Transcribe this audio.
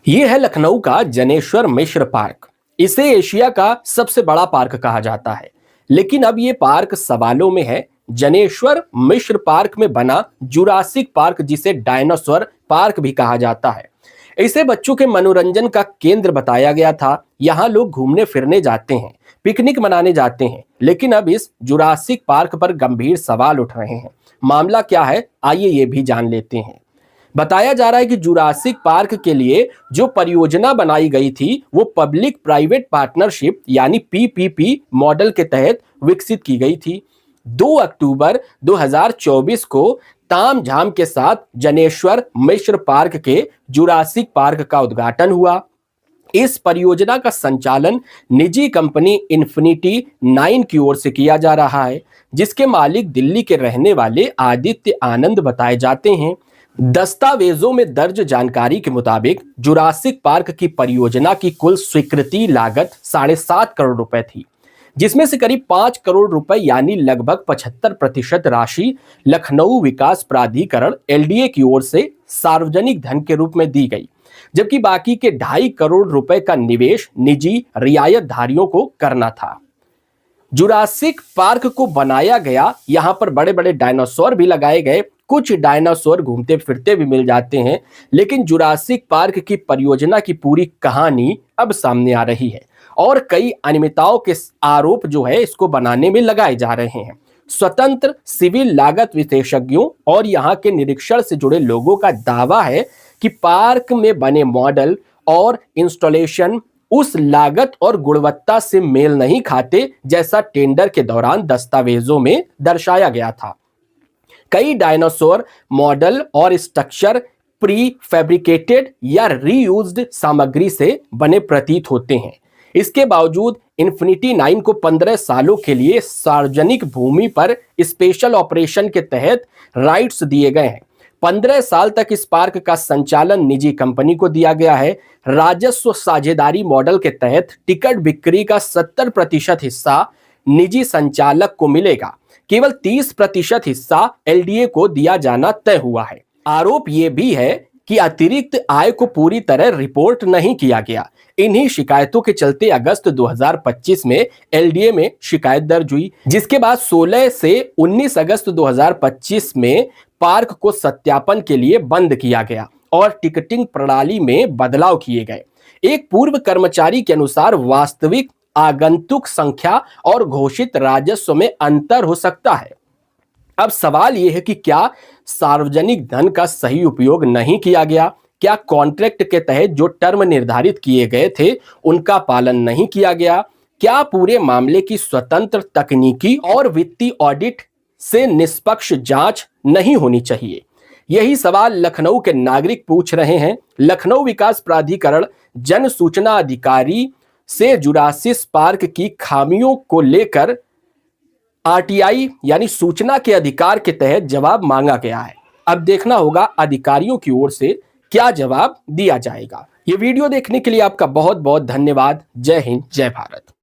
ये है लखनऊ का जनेश्वर मिश्र पार्क। इसे एशिया का सबसे बड़ा पार्क कहा जाता है। लेकिन अब ये पार्क सवालों में है। जनेश्वर मिश्र पार्क में बना जुरासिक पार्क, जिसे डायनासोर पार्क भी कहा जाता है, इसे बच्चों के मनोरंजन का केंद्र बताया गया था। यहाँ लोग घूमने फिरने जाते हैं, पिकनिक मनाने जाते हैं। लेकिन अब इस जुरासिक पार्क पर गंभीर सवाल उठ रहे हैं। मामला क्या है, आइए ये भी जान लेते हैं। बताया जा रहा है कि जुरासिक पार्क के लिए जो परियोजना बनाई गई थी वो पब्लिक प्राइवेट पार्टनरशिप यानी पीपीपी मॉडल के तहत विकसित की गई थी। 2 अक्टूबर 2024 को तामझाम के साथ जनेश्वर मिश्र पार्क के जुरासिक पार्क का उद्घाटन हुआ। इस परियोजना का संचालन निजी कंपनी इन्फिनिटी 9 की ओर से किया जा रहा है, जिसके मालिक दिल्ली के रहने वाले आदित्य आनंद बताए जाते हैं। दस्तावेजों में दर्ज जानकारी के मुताबिक जुरासिक पार्क की परियोजना की कुल स्वीकृति लागत 7.5 करोड़ रुपए थी, जिसमें से करीब 5 करोड़ रुपए यानी लगभग 75% राशि लखनऊ विकास प्राधिकरण एलडीए की ओर से सार्वजनिक धन के रूप में दी गई, जबकि बाकी के 2.5 करोड़ रुपए का निवेश निजी रियायतधारियों को करना था। जुरासिक पार्क को बनाया गया, यहाँ पर बड़े बड़े डायनासोर भी लगाए गए। कुछ डायनासोर घूमते फिरते भी मिल जाते हैं। लेकिन जुरासिक पार्क की परियोजना की पूरी कहानी अब सामने आ रही है और कई अनियमितताओं के आरोप जो है इसको बनाने में लगाए जा रहे हैं। स्वतंत्र सिविल लागत विशेषज्ञों और यहाँ के निरीक्षण से जुड़े लोगों का दावा है कि पार्क में बने मॉडल और इंस्टॉलेशन उस लागत और गुणवत्ता से मेल नहीं खाते जैसा टेंडर के दौरान दस्तावेजों में दर्शाया गया था। कई डायनासोर मॉडल और स्ट्रक्चर प्री फैब्रिकेटेड या रीयूज्ड सामग्री से बने प्रतीत होते हैं। इसके बावजूद इन्फिनिटी 9 को 15 सालों के लिए सार्वजनिक भूमि पर स्पेशल ऑपरेशन के तहत राइट्स दिए गए हैं। 15 साल तक इस पार्क का संचालन निजी कंपनी को दिया गया है। राजस्व साझेदारी मॉडल के तहत टिकट बिक्री का 70% हिस्सा निजी संचालक को मिलेगा। केवल 30% हिस्सा एलडीए को दिया जाना तय हुआ है। आरोप यह भी है कि अतिरिक्त आय को पूरी तरह रिपोर्ट नहीं किया गया। इन्हीं शिकायतों के चलते अगस्त 2025 में एलडीए में शिकायत दर्ज हुई, जिसके बाद 16 से 19 अगस्त 2025 में पार्क को सत्यापन के लिए बंद किया गया और टिकटिंग प्रणाली में बदलाव किए गए। एक पूर्व कर्मचारी के अनुसार वास्तविक आगंतुक संख्या और घोषित राजस्व में अंतर हो सकता है। अब सवाल यह है कि क्या सार्वजनिक धन का सही उपयोग नहीं किया गया? क्या कॉन्ट्रैक्ट के तहत जो टर्म निर्धारित किए गए थे उनका पालन नहीं किया गया? क्या पूरे मामले की स्वतंत्र तकनीकी और वित्तीय ऑडिट से निष्पक्ष जांच नहीं होनी चाहिए? यही सवाल लखनऊ के नागरिक पूछ रहे हैं। लखनऊ विकास प्राधिकरण जन सूचना अधिकारी से जुरासिक पार्क की खामियों को लेकर आरटीआई यानी सूचना के अधिकार के तहत जवाब मांगा गया है। अब देखना होगा अधिकारियों की ओर से क्या जवाब दिया जाएगा। ये वीडियो देखने के लिए आपका बहुत बहुत धन्यवाद। जय हिंद, जय भारत।